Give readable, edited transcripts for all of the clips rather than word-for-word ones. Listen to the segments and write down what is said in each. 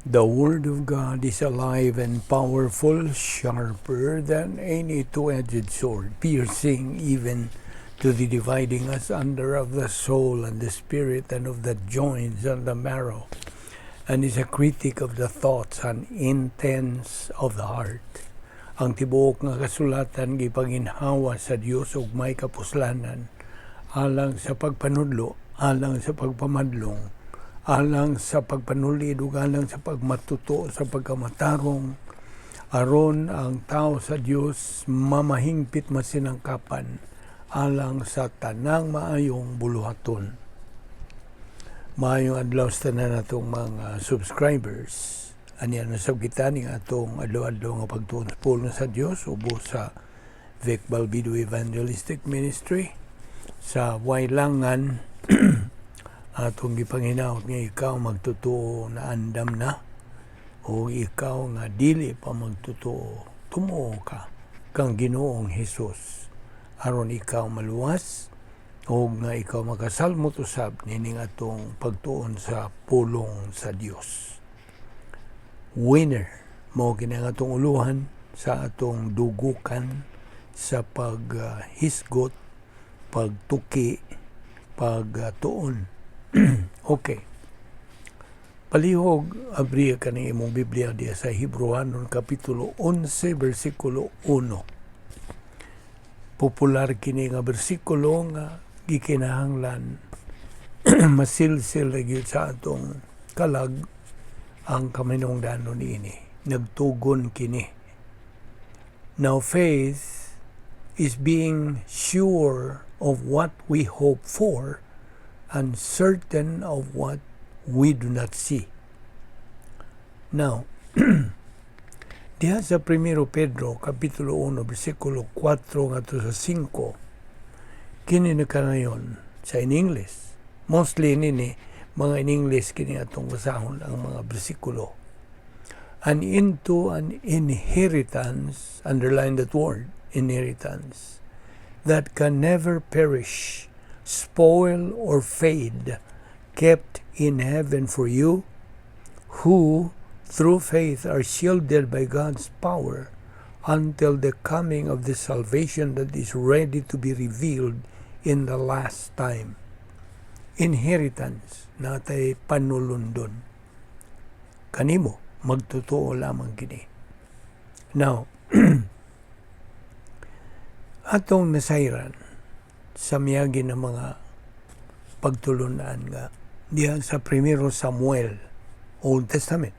The Word of God is alive and powerful, sharper than any two-edged sword, piercing even to the dividing asunder of the soul and the spirit and of the joints and the marrow, and is a critic of the thoughts and intents of the heart. Ang tibuok nga kasulatan gipanginhawa sa Dios ug may kapuslanan, alang sa pagpanudlo, alang sa pagpamadlong, alang sa pagpanulid ug alang sa pagmatuto sa pagkamatarong, aron ang tao sa Dios mamahingpit masinangkapan alang sa tanang maayong buluhaton. Maayong adlaw sa tanan natong mga subscribers. Ani ano sab kita ning atong adlaw-adlaw nga pagtuon sa pulong sa Dios ubo sa Balbido Evangelistic Ministry sa Wailangan. Atong gipanginaot nga ikaw magtotoo na andam na o ikaw nga dili pa magtotoo, tumuo ka kang Ginoong Hesus aron ikaw maluwas o nga ikaw makasalmot usab nining atong pagtuon sa pulong sa Dios. Winner mao kini ang atong uluhan sa atong dugukan sa paghisgot, pagtuki, pagtuon. Okay. Palihog, abriya ka ng imong Biblia diya sa Hebrewanon Kapitulo 11, versikulo 1. Popular kini nga bersikulo nga gikinahanglan masilsil lagi sa atong kalag ang kaminungdanon niini. Nagtugon kini. Now faith is being sure of what we hope for, and certain of what we do not see. Now, diha sa 1 Pedro, Kapitulo 1, versikulo 4 ngadto sa 5, kini na kanayon sa in English. Mostly nini, mga in English kini atong basahon ang mga bersikulo. And into an inheritance, underline that word, inheritance, that can never perish, spoil or fade, kept in heaven for you, who through faith are shielded by God's power until the coming of the salvation that is ready to be revealed in the last time. Inheritance natay panulundon. Kanimo magtotoo lamang kini. Now, atong nasayran sa miyagi ng mga pagtulunan nga diha sa 1 Samuel, Old Testament,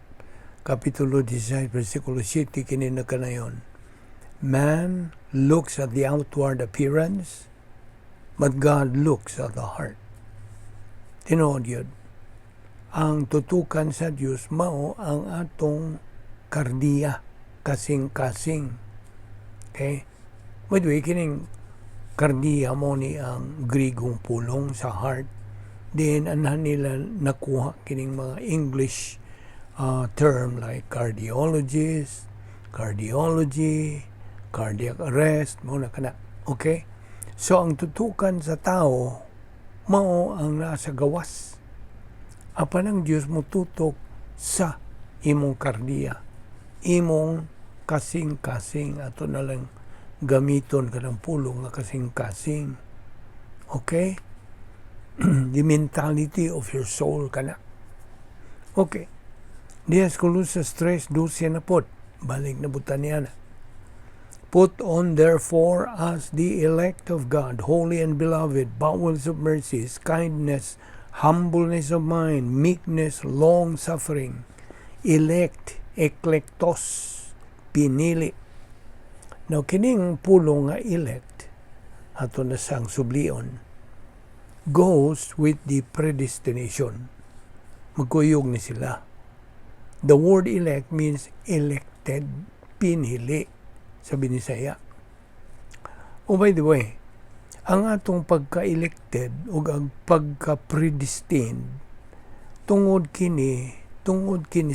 Kapitulo 16, versikulo 7, kini na kanayon. Man looks at the outward appearance, but God looks at the heart. Tinuod yun. Ang tutukan sa Diyos mao ang atong kardiya, kasing-kasing. Okay? By the way, kining kardiya mo ni ang Grigong pulong sa heart. Then, anhan nila nakuha kining mga English term like cardiologist, cardiology, cardiac arrest, mo na kana. Okay? So, ang tutukan sa tao, mao ang nasa gawas. Apan ang Diyos mo tutok sa imong kardiya, imong kasing-kasing, ato na lang gamiton ka ng pulong nga kasing-kasing. Okay? The mentality of your soul ka na. Okay. Dias Colossus 3:12 na pot. Balik na butan niya na. Put on therefore as the elect of God, holy and beloved, bowels of mercies, kindness, humbleness of mind, meekness, long-suffering, elect, eklektos, pinili. Now, kining pulong nga elect, ato na sang sublion, goes with the predestination. Magkuyog ni sila. The word elect means elected, pinili, sa Binisaya. Oh, by the way, ang atong pagka-elected o ang pagka-predestined, tungod kini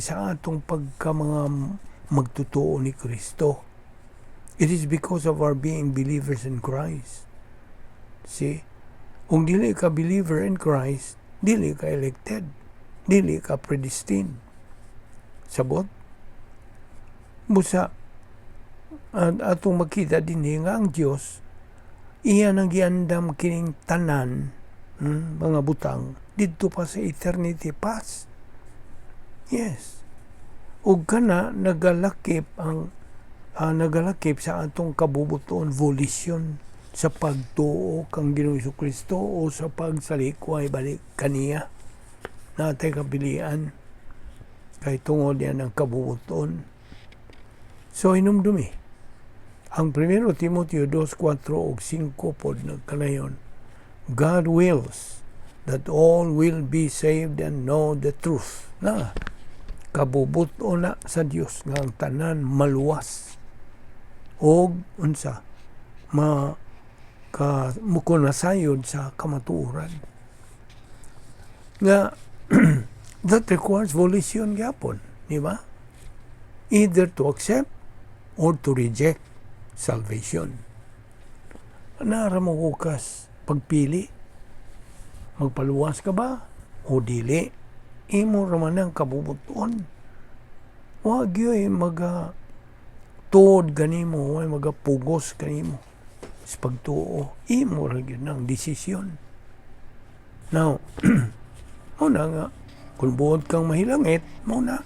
sa atong pagka mga magtotoo ni Kristo. It is because of our being believers in Christ. See? Kung dili ka believer in Christ, dili ka elected, dili ka predestined. Sabot? Busa, atong makita din nga ang Dios iya nang giandam kining tanan mga butang didto pa sa eternity past. Yes. Ug kana nagalakip sa atong kabubuton volition sa pagtuo kang Ginoong Jesucristo o sa pagsalikway balik kaniya. Natay kapilian kay tungod yan ang kabubuton. So hinumdumi ang 1 Timoteo 2:4 ug 5 pod nagkanayon, God wills that all will be saved and know the truth. Na kabubuto na sa Dios nga ang tanan maluwas og unsa mukunasayod sa kamatuoran. Nga that requires volition gyapon, di ba? Either to accept or to reject salvation. Nara mo hukas pagpili, magpaluwas ka ba o dili? Imo raman ang kabubuton. Wag yoy tuod ganimo, way magapugos kanimo sa pagtuo. Imo ra gyud ang desisyon. Now, muna nga kung buod kang mahilangit, muna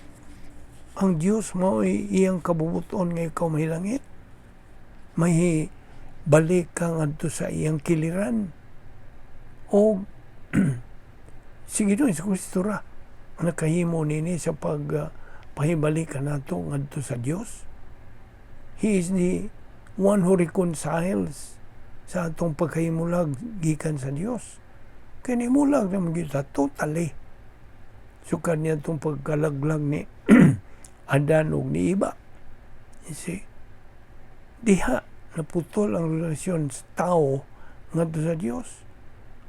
ang Dios mo iyang kabubuton nga ikaw mahilangit. May balik kang adto sa iyang kiliran. O sige doon, sa Kristo ra nakahimo nini sa pahibalik ka nato ngadto sa Dios. He is the one who reconciles sa atong pagkahimulag gikan sa Dios. Kaya nimulag naman kita totally. Sukad niya itong pagkalaglag ni Adan o ni iba. You see? Diha, naputol ang relasyon sa tao ngadto sa Dios.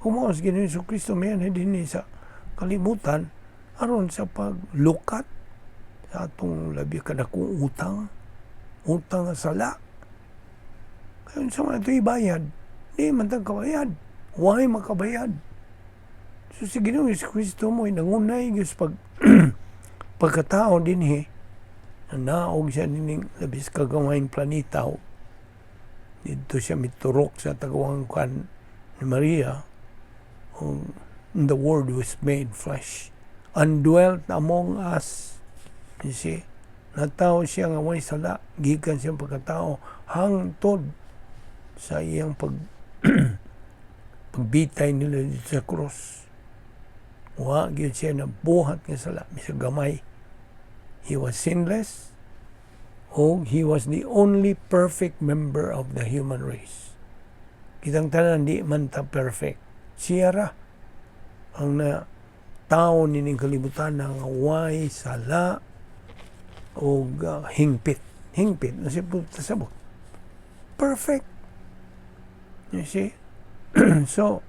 Humaos Ginoong Jesucristo mayan din sa kalimutan aron sa paglukat sa atong labi kadakong utang nga sala. Kaya sa mga ito ibayad, di man tang kabayad. Why makabayad? So si Ginoong Jesucristo mo nangunay Diyos pagkatao din naog siya nining labis kagawain planeta. Dito siya miturok sa tagawang kan ni Maria. The Word was made flesh and dwelt among us. You see? Natao siya nga may sala. Gikan siyang pagkatao hangtod sa iyang pagbitay nila dito sa cross. Wa gyud siya na buhat nga sala bisag gamay. He was sinless. He was the only perfect member of the human race. Kitang tanan di man ta perfect. Siya ra ang tao nining kalibutan nga way sala o hingpit na siya po tasabot. Perfect. You see? So,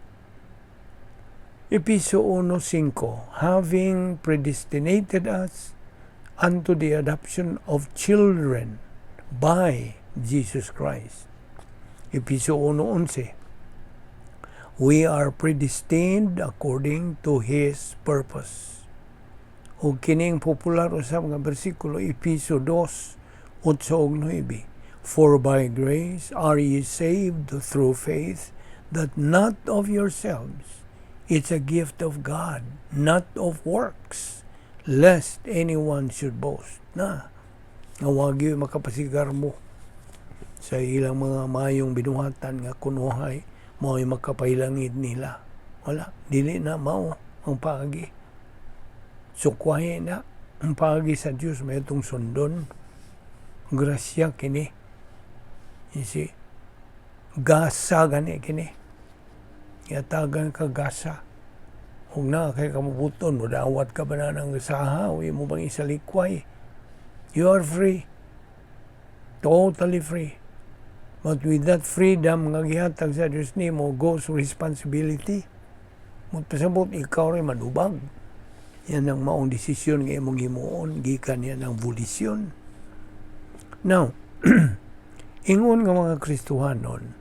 Episo 1:5, having predestinated us unto the adoption of children by Jesus Christ. Episo 1:11, we are predestined according to His purpose. O kining popular usab nga bersikulo, Episo 2:8-9, for by grace are ye saved through faith, that not of yourselves, it's a gift of God, not of works, lest anyone should boast. Na wag yung makapasigar mo sa ilang mga mayong binuhatan nga kunuhay mo ay makapailangid nila. Wala, dili na mao ang paagi. Sukwahe na ang paagi sa Diyos, may itong sundon. Grasya kini. You see? Gasa gani kini. Yatagan ka gasa. Huwag na kay kamubuton, mudawat ka ba na ng gasaha, o mo bang isalikway. You are free. Totally free. But with that freedom nga gihatag sa Diyos nimo goes responsibility. Magpasabot ikaw rin madubag. Yan ang maong desisyon nga imong himuon, gikan yan ang volition. Now, ingon nga mga Kristohanon,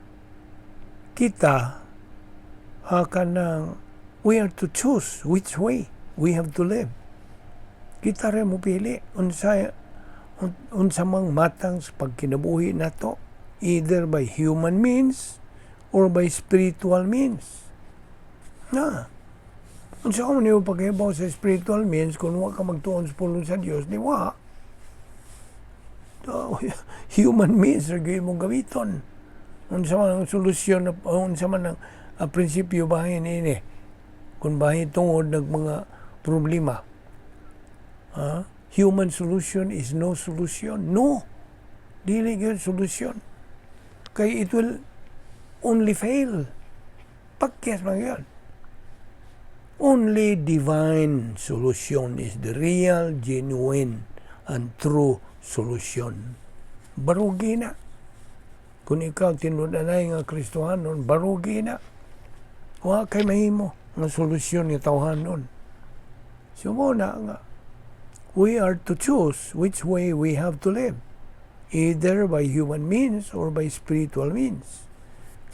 kita we are to choose which way we have to live. Kita rin mo pili unsa mang matang sa pagkinabuhi nato, either by human means or by spiritual means. Unsa man niyo paghibaw sa spiritual means kung wa ka magtuon sa pulong sa Dios, di wa. Human means ra gyud mong gamiton. Unsa man ang solusyon, unsa man ang prinsipyo bahin ini kung bahin tungod ng mga problema. Human solution is no solution. No. Dili gyud solution. Kay it will only fail. Pakyas man yun. Only divine solution is the real, genuine, and true solution. Barugi na. Kung ikaw tinudanay nga Kristohanon, barugi na. Wa kay mahimo nga solusyon nga tawhanon. So mo na nga, we are to choose which way we have to live, either by human means or by spiritual means.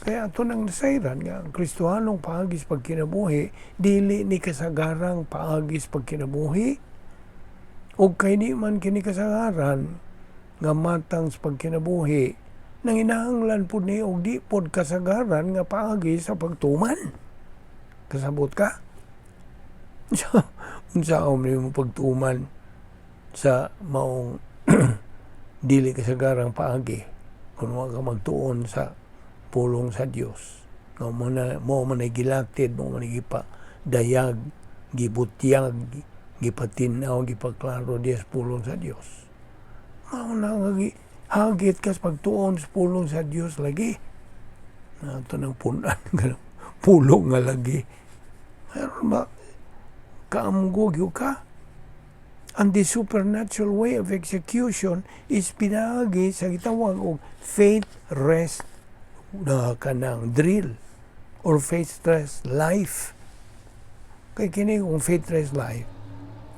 Kaya ito nang nasayran nga, ang Kristohanong paagis pagkinabuhi, dili ni kasagarang paagis pagkinabuhi, o kay di man kini kasagaran nga matang sa pagkinabuhi, nang inahanglan po ni og di pod kasagaran nga paagis sa pagtuman. Kasabot ka? Unsa mo pagtuman sa maong dili kasagarang paagi kung wa ka magtuon sa pulong sa Dios. Mo man gilakted, mo man gipadayag, gibutyag, gipatinaw, gipaklaro diya sa pulong sa Dios. Mao na hagit ka sa pagtuon sa pulong sa Dios lagi. Ito ng punan, pulong nga lagi. Meron ba? Kaamgog ka? And the supernatural way of execution is pinagi sa gitawag og faith rest na kanang drill or faith rest life. Kay kini kung faith rest life,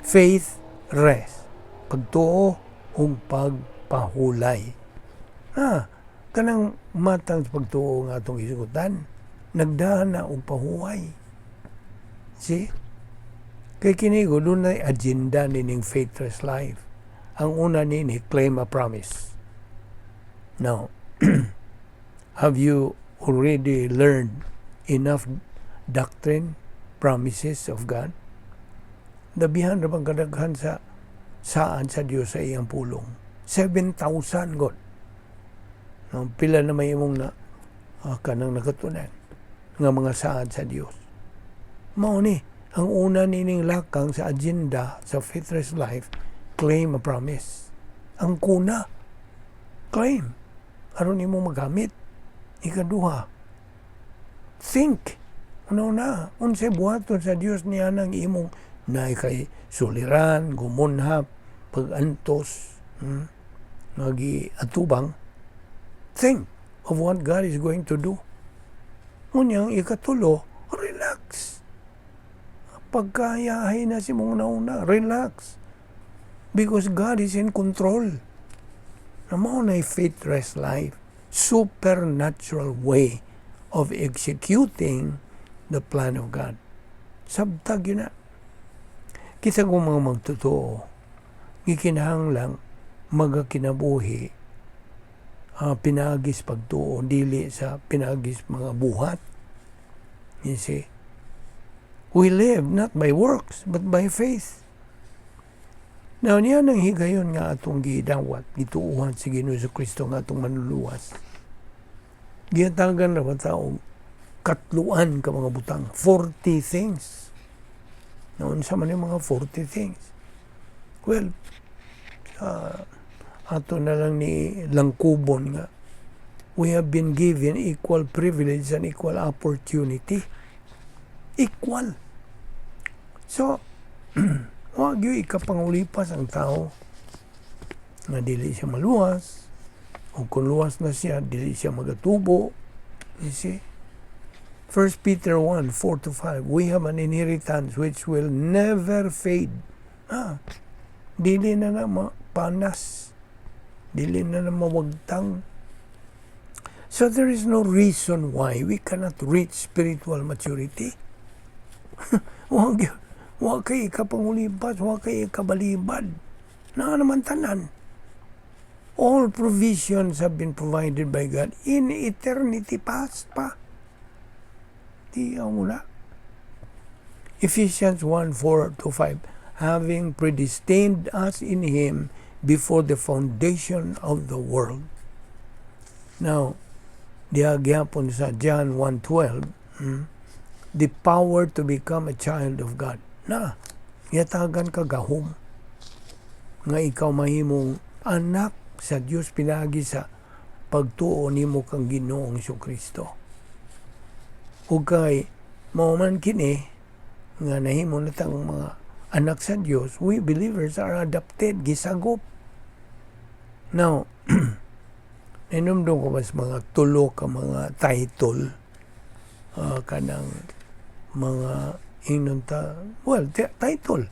faith rest, pagtuo ug pagpahulay. Kanang matang sa pagtuo nga atong isugutan, nagdahan na og pahuway. See? Kay kini ko doon na agenda nining faith rest life. Ang una nini, claim a promise. Now, have you already learned enough doctrine, promises of God? Dabihan na bang kadaghan sa saan sa Diyos sa iyang pulong? 7,000 God. Pila na may imong na kanang nakatunan nga mga saan sa Diyos. Mao ni, ang una nining lakang sa agenda sa faith rest life, claim a promise. Ang kuna, claim. Aron imo magamit. Ikaduha, think. Una, unsay buhaton sa Dios niya nang imong na kay suliran, gumunhap, pagantos, nagi atubang. Think of what God is going to do. Unyang ikatulo, relax. Pagkayahay na si mong nauna, relax. Because God is in control. Namaw na faith rest life. Supernatural way of executing the plan of God. Sabtag yun na. Kita kong mga magtotoo, gikinahanglang magakinabuhi, pinagis pagtuo, dili sa pinagis mga buhat. You see? We live not by works, but by faith. Now, niya nang higayon nga atong gidawat, gituuhan si Ginoo Kristo nga atong manluluwas. Giyatagan na ba taong katluan ka mga butang, 40 things. Noon sa man yung mga 40 things. Well, ato na lang ni Langkubon nga, we have been given equal privilege and equal opportunity. Equal. So, wag yung ikapangulipas ang tao na dili siya maluwas, o kung luwas na siya, dili siya magatubo. You see? 1 Peter 1, 4-5, we have an inheritance which will never fade. Dili na na mapanas. Dili na na mawagtang. So there is no reason why we cannot reach spiritual maturity. Wa kay ikapangulipas, wa kay ikabalibad. Na naman tanan. All provisions have been provided by God in eternity past pa. Di ang mula. Ephesians 1:4-5, having predestined us in Him before the foundation of the world. Now, diagyapon sa John 1:12, the power to become a child of God. Na, yatagan ka gahom. Nga ikaw mahimong anak sa Dios pinagi sa pagtuo nimo kang Ginoong Kristo. Ug kay mao man kini nga nahimo natang mga anak sa Dios, we believers are adopted, gisagop. Now, inumdum ko mas mga tulo ka mga title kanang mga inunta, title.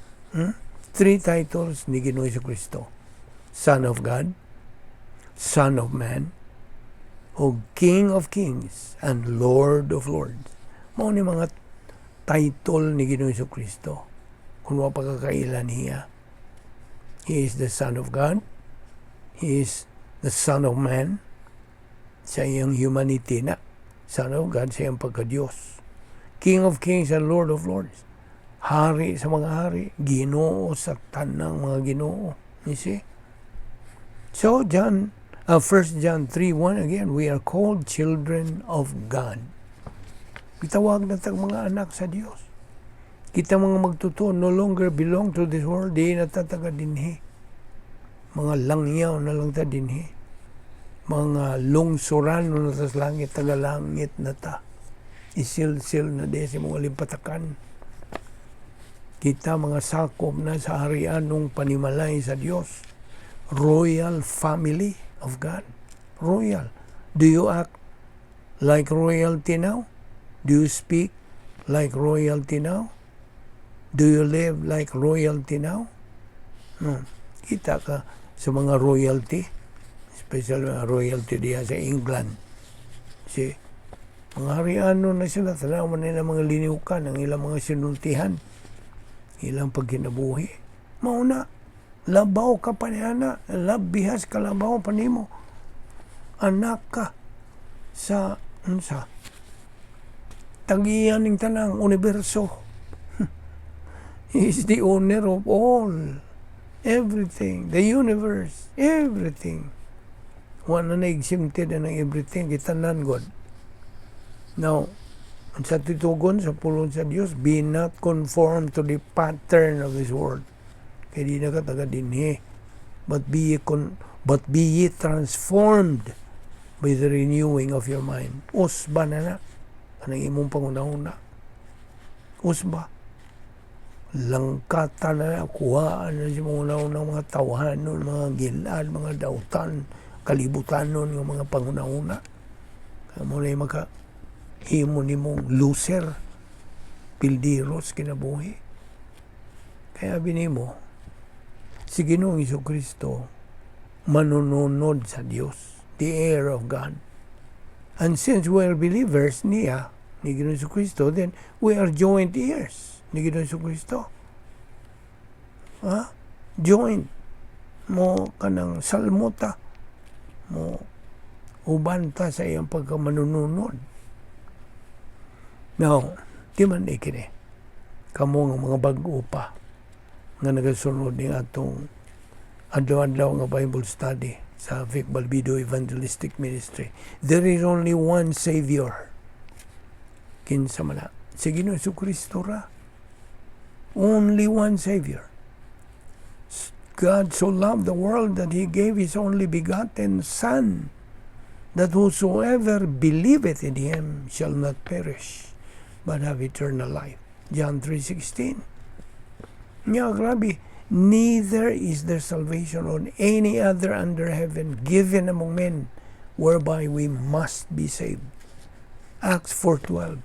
3 titles ni Ginoong Kristo. Son of God, Son of Man, o King of Kings and Lord of Lords. Mao ni mga title ni Ginoong Kristo. Kung mapagkakailan niya. He is the Son of God. He is the Son of Man. Sa iyang humanity na. Son of God sa iyang pagka-Diyos. King of Kings and Lord of Lords. Hari sa mga hari. Ginoo sa tanang mga ginoo. You see? So, 1 John 3:1 again, we are called children of God. Itawag na tag mga anak sa Dios. Kita mga magtutuo no longer belong to this world, di natataga dinhi. Mga langyaw na lang ta dinhi. Mga lungsuran no sa langit, taga langit na ta. Isil-sil na di sa mga limpatakan. Kita mga sakop na sa harian ng panimalay sa Dios. Royal family of God. Royal. Do you act like royalty now? Do you speak like royalty now? Do you live like royalty now? Kita ka sa mga royalty, especially mga royalty diya sa England. Si mga hariano na sila, tanaman nila mga liniukan, ang ilang mga sinultihan, ilang pagkinabuhi. Mauna, labaw ka pa niya na, labihas ka labaw pa nimo. Anak ka sa tagiyan ng tanang universo. He is the owner of all. Everything. The universe. Everything. Wala na exempted na everything. Kitanan God. Now, sa titugon sa pulong sa Diyos, be not conformed to the pattern of this world. Kaya di na ka taga dinhi. But be ye transformed by the renewing of your mind. Usba na na. Kanang imong panguna-una. Usba. Langkatan na na. Kuhaan na si mga mga tawahanon, mga gilad, mga dautan, kalibutanon, yung mga panguna-una. Kaya mo na yung himo ni mong loser, pildiros, kinabuhi. Kaya binimo, si Ginoong Kristo, manununod sa Diyos, the heir of God. And since we are believers niya, ni Ginoong Kristo, then we are joint heirs ni Ginoong Kristo. Joint mo kanang salmota mo ubanta sa iyang pagkamanununod. Now, di man ikini kamo nga mga bag-o pa nga nagasunod ni atong adlaw-adlaw nga Bible study sa Balbido Evangelistic Ministry. There is only one Savior. Kinsa man na. Si Ginoong Kristo ra. Only one Savior. God so loved the world that He gave His only begotten Son, that whosoever believeth in Him shall not perish, but have eternal life. John 3:16. Grabe. Neither is there salvation on any other under heaven given among men, whereby we must be saved. Acts 4:12.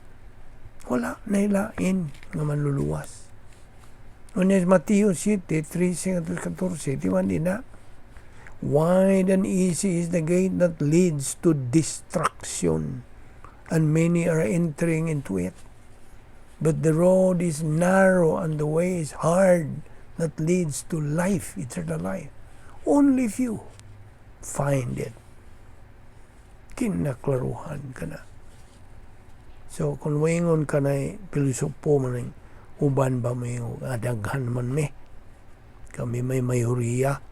Wala na ilain nga manluluwas. Unes Mateo 7:13-14, diwan din na. Wide and easy is the gate that leads to destruction, and many are entering into it. But the road is narrow and the way is hard that leads to life, eternal life. Only few find it. Kinaklaruhan ka na. So, kung waingon ka na pilosopo man ng uban ba may adaghan man me. Kami may mayoriya.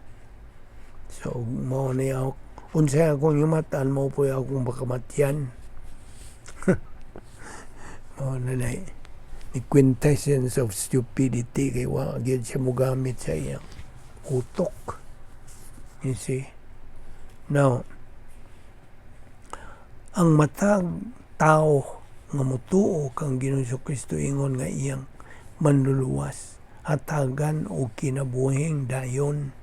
So, mao na ako. Unsay akong yumatan, mao po akong bakamatyan. Mao na na the quintessence of stupidity kay wa gyud siya mogamit sa iyang utok. You see? Now, ang matag tao nga motuo kang Ginoong Kristo ingon nga iyang manluluwas, hatagan o kinabuhing dayon.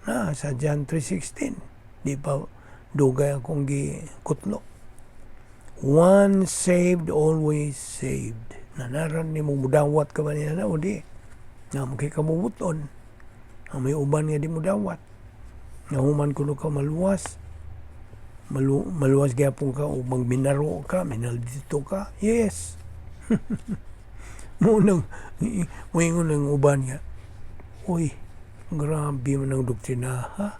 Na sa John 3:16, di pa dugay akong gikutlo. One saved, always saved. Nanaran ni mo mudawat ka ba niya na o di? Nga mo kay kamubuton. Nga may uban nga di mudawat. Nga human kuno ka maluwas. Maluwas gyapon ka o magminaro ka, minaldito ka. Yes. Munang moingon ng uban nga. Uy, grabe man ang doktrina, ha?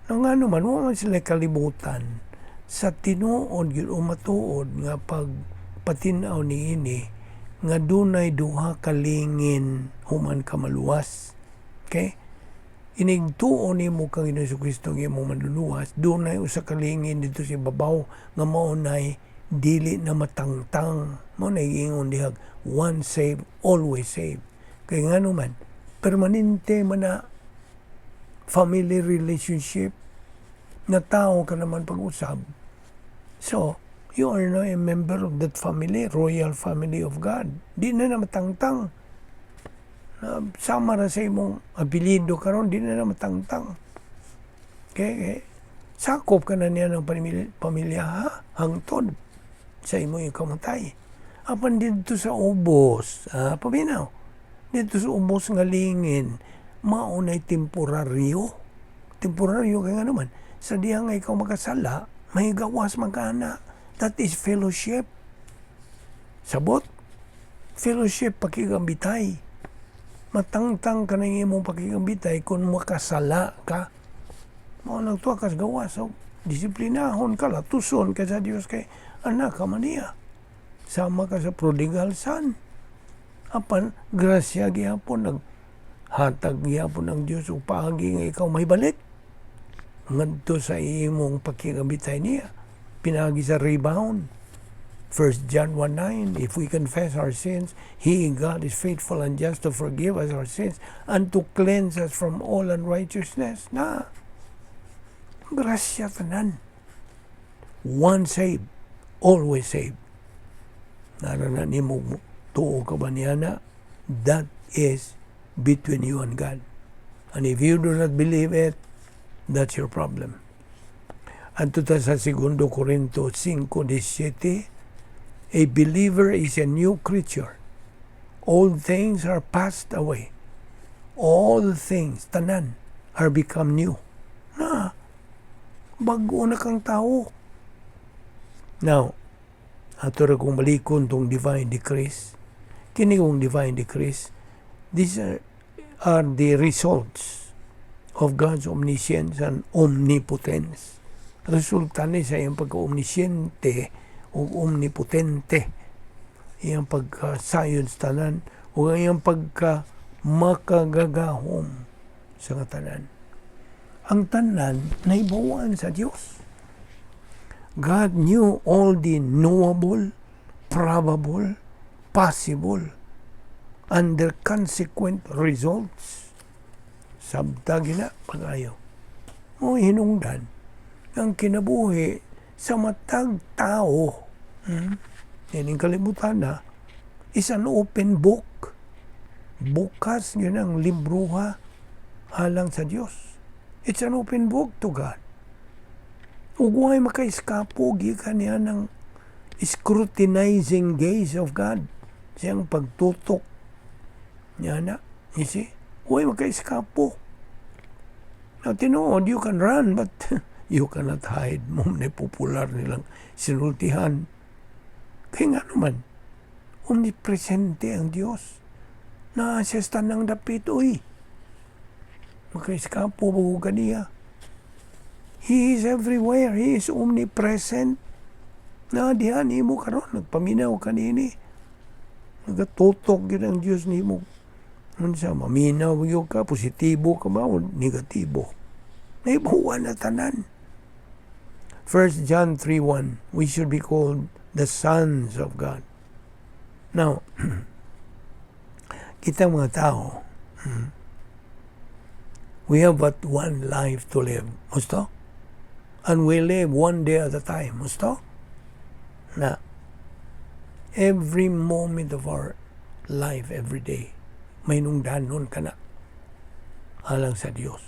Nang ano man, wala man sila kalibutan sa tinuod yun o matuod nga pag patinaw ni ini nga dunay duha kalingin human ka maluwas. Okay? Inigtuo ni mo kang Ginoong Kristo nga mo manluluwas, dunay usa kalingin dito sa babaw nga maunay dili na matangtang. Mo na ingon dihag one saved, always saved. Kay ngano man permanente man na family relationship na tao ka naman pag-usab. So, you are now a member of that family, royal family of God. Di na matangtang. Sama na sa imong apelido karon, di na matangtang. Okay? Sakop ka na niya ng pamilya, ha? Hangtod sa imong kamatay. Apan dito sa ubos, paminaw, dito sa ubos nga lingin, maunay temporaryo. Temporaryo kaya nga naman, sa diha nga ikaw makasala, may gawas magana. That is fellowship. Sabot? Fellowship, pakigambitay. Matangtang ka na imong pakigambitay kung makasala ka. Mao nagtuwa ka sa gawas. So, disiplinahon ka, latuson ka sa Diyos kay anak ka man niya. Sama ka sa prodigal son. Apan, grasya gyapon, naghatag gyapon ng Diyos o paagi nga ikaw may balik. Ngadto sa imong pakigambitay niya. Pinagi sa rebound. 1 John 1:9, if we confess our sins, He, God, is faithful and just to forgive us our sins and to cleanse us from all unrighteousness. Na, grasya tanan. One saved, always saved. Naranan ni mo, tuo ka ba niya na? That is between you and God. And if you do not believe it, that's your problem. At ito sa 2 Corinto 5:17, a believer is a new creature. All things are passed away. All things, tanan, are become new. Na, bago na kang tao. Now, ato ra kong balikon tong divine decrees. Kini kong divine decrees, these are the results of God's omniscience and omnipotence. Resulta ni sa iyang pagka-omnisciente o omnipotente, iyang pagka-science tanan o iyang pagka-makagagahom sa tanan. Ang tanan na ibawaan sa Diyos. God knew all the knowable, probable, possible, and their consequent results. Sabta gina pag-ayo. O hinungdan ang kinabuhi sa matag tao. Yan ang kalimutan na is an open book. Bukas yun ang libruha halang sa Diyos. It's an open book to God. Ugway makaiskapo gikan niya ng scrutinizing gaze of God. Siyang pagtutok niya na. You see? Ugway makaiskapo. Now, tinood, you can run, but you cannot hide. Mum na popular nilang sinultihan. Kaya nga naman, Omnipresente ang Diyos. Siya tanang dapit, makaiskapo bago kaniya. He is everywhere. He is omnipresent. Dihan imo karon nagpaminaw kanini. Nagatutok yun ang Diyos nimo. Unsa maminaw yun ka, positibo ka ba o negatibo? Naibuwan na tanan. 1 John 3:1, we should be called the sons of God. Now, kita mga tao, we have but one life to live. Musto? And we live one day at a time. Musto? Na every moment of our life, every day, may nungdanon ka na alang sa Diyos.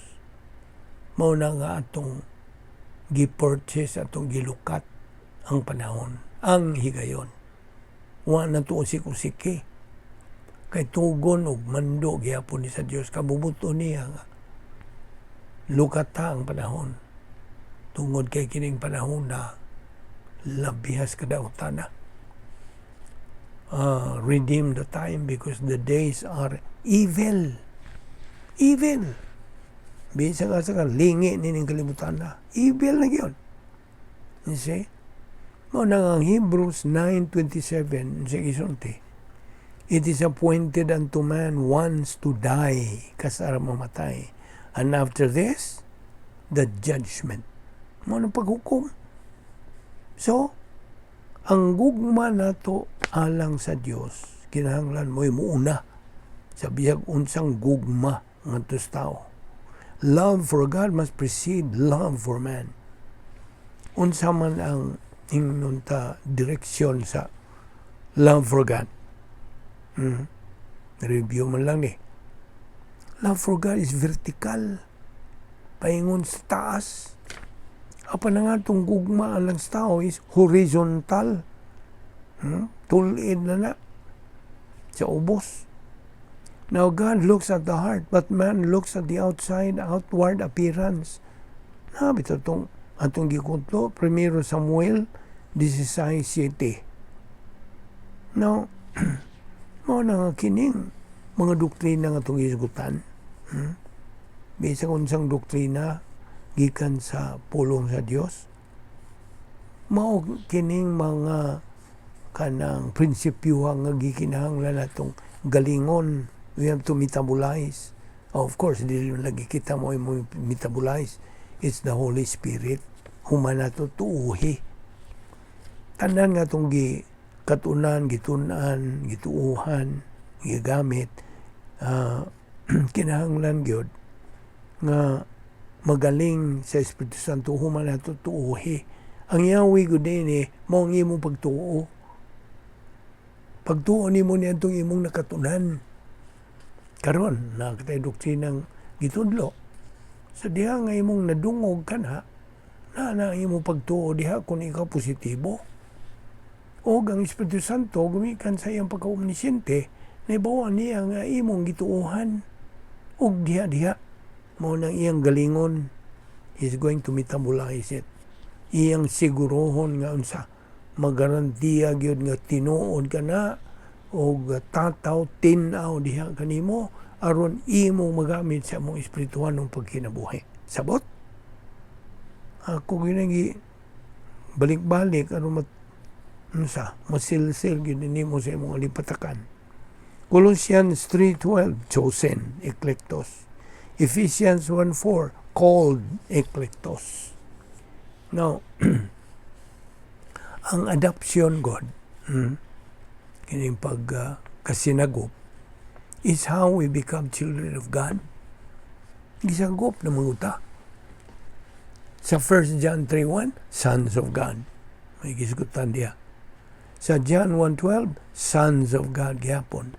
Mauna nga atong gi-purchase, atong gilukat ang panahon, ang higayon. Wa na to usik-usiki. Kay tugon og mando gyapon ni sa Dios, kabubuto niya nga lukata ang panahon. Tungod kay kining panahon na labihas kadautan na. Redeem the time because the days are evil. Evil. Bisa nga sa lingi nining kalibutan na. Evil na yun. You see? Muna ang Hebrews 9:27 sa isunti. It is appointed unto man once to die, kasara mamatay. And after this, the judgment. Muna paghukom. So, ang gugma nato alang sa Dios, kinahanglan mo'y muuna sa biyag unsang gugma ngadto sa tao. Love for God must precede love for man. Unsa man ang inunta direksyon sa love for God. Review man lang ni. Love for God is vertical. Paingon sa taas. Apa na nga itong gugma alang sa tao is horizontal. Tulid na sa ubos. Now God looks at the heart, but man looks at the outward appearance. Bito itong atong gikuntlo, 1 Samuel 16:7. Now, mga nga kining mga doktrina nga itong isgutan. Bisa unsang doktrina gikan sa pulong sa Dios. Mao kining mga kanang prinsipyo nga gikinahanglan natong galingon. We have to metabolize. Of course, dili lagi kita mo metabolize. It's the Holy Spirit. Human nato tuuhi. Tanan nga itong katunan, gitunan, gituuhan, gigamit. Kinahanglan gyud nga magaling sa Espiritu Santo, human nato tuuhi. Ang yawi gud ni mao ang imong pagtuo. Pagtuo nimo niya itong imong nakatunan. Karon nakatay doktrinang gitudlo. Sa diha nga imong nadungog ka na imong pagtuo diha kung ikaw positibo. O ang Espiritu Santo gumikan sa iyang pagka-omnisciente, naibawa niya nga imong gituuhan. O diha mao nang iyang galingon, is going to metabolize it. Iyang sigurohon nga unsa magarantiya gyud nga tinuod ka na o tataw tinaw diha kanimo aron imo magamit sa imong espirituhan ng pagkinabuhi. Sabot? Ako ginagi balik-balik aron masilsil gyud nimo sa imong alipatakan. Colossians 3:12, chosen, eklektos. Ephesians 1:4, called, eklektos. Now, ang adoption God, kining pagkasinagop, is how we become children of God. Gisagop na manguta. Sa 1 John 3:1, sons of God. May gisgutan diya. Sa John 1:12, sons of God gyapon.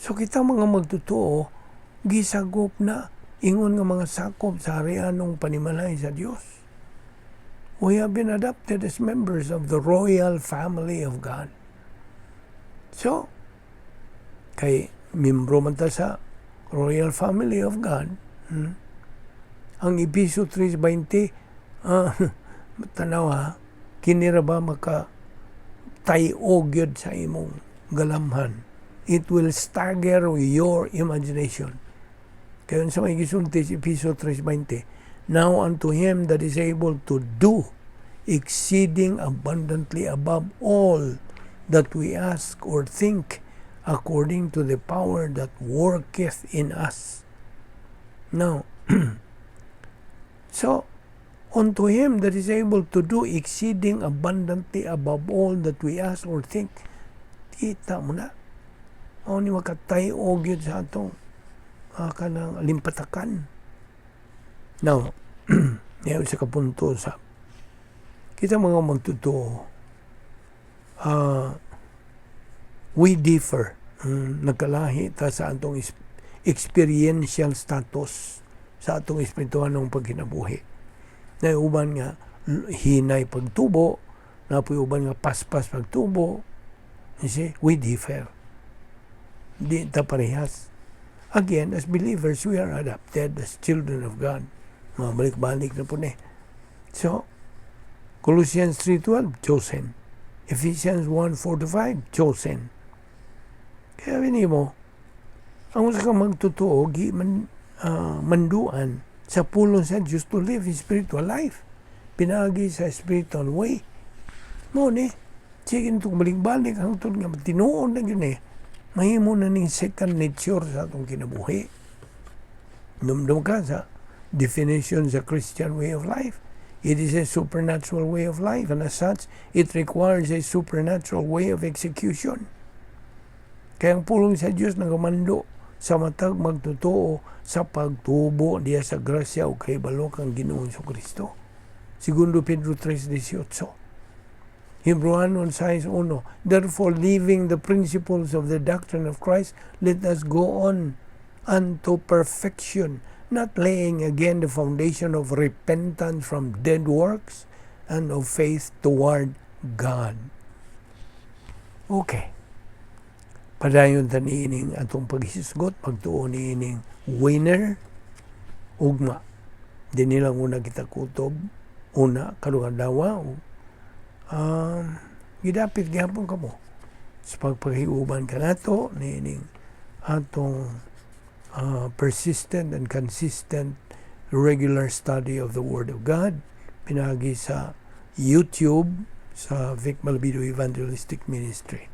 So kita mga magtutuo, gisagop na ingon nga mga sakop sa harianong panimalay sa Dios. We have been adopted as members of the royal family of God. So, kay membro man ta sa royal family of God, ang Episyo 3:20, tanaw ha, kinira ba maka tayo gyud sa imong galamhan. It will stagger your imagination. Kaya sa may gisulti sa Episo 3:20, now unto him that is able to do exceeding abundantly above all that we ask or think, according to the power that worketh in us. Now, so, unto him that is able to do exceeding abundantly above all that we ask or think, kita mo na. O ni makatayo yun sa atong kanang limpatakan. Now, ngayon sa kapunto sa kita mga magtutuo, we differ. Nagkalahi ta sa atong experiential status sa atong espiritual ng pagkinabuhi. Na uban nga hinay pagtubo, na uban nga paspas pagtubo. You see, we differ. Di ta parehas. Again, as believers, we are adopted as children of God. Mga balik-balik na po na. So, Colossians 3:12, chosen. Ephesians 1:4-5, chosen. Kaya bini mo, ang usa ka magtutuo, manduan sa pulong sa Diyos to live a spiritual life. Pinagi sa spiritual way. Mo ni, sige nitong balik-balik, ang tun nga, tinuon na yun mahimo na ning second nature sa atong kinabuhi. Dumdum ka sa definition sa Christian way of life. It is a supernatural way of life, and as such, it requires a supernatural way of execution. Kaya ang pulong sa Diyos nagamando sa matag magtotoo sa pagtubo diya sa grasya o kay balok ang Ginoong Kristo. Segundo Pedro 3:18. Hebreanos 6:1. Therefore, leaving the principles of the doctrine of Christ, let us go on unto perfection, not laying again the foundation of repentance from dead works and of faith toward God. Okay. Padayon ta niining atong paghisgot, pagtuo niining winner, ugma. Di nilang una kita kutob, una, karungadlawa, gidapit gyapon ka mo. Sa pagpaghiuban ka nato, niining atong persistent and consistent regular study of the Word of God, pinagi sa YouTube, sa Vic Balbido Evangelistic Ministry.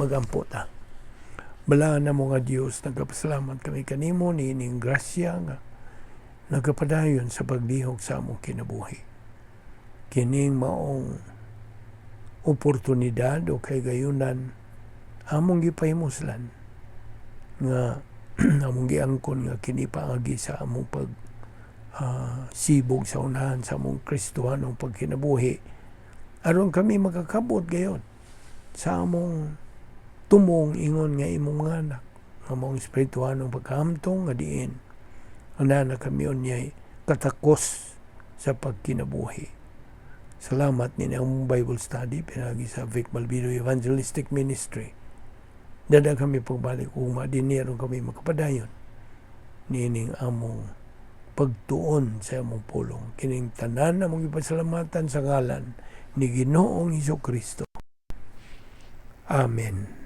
Magampo ta. Balaan na mo nga Diyos, nagkapasalamat kami kanimo, niining grasya nga nagkapadayon sa paglihok sa among kinabuhi. Kining maong oportunidad o kay gayunan among gipahimuslan nga among giangkon nga kini paagi sa among pag sibog sa unahan sa among Kristohanong pagkinabuhi, aron kami makakabot gayon sa among tumong ingon nga imong mga anak nga among espirituhanong pagkahamtong nga diin ana kami unyay katakos sa pagkinabuhi. Salamat ni ang Bible study pinagi sa Vic Balbido Evangelistic Ministry. Dada kami pagbalik uma dinero kami makapadayon nining among pagtuon sa among pulong. Kining tanan among ipasalamatan sa ngalan ni Ginoong Hesukristo. Amen.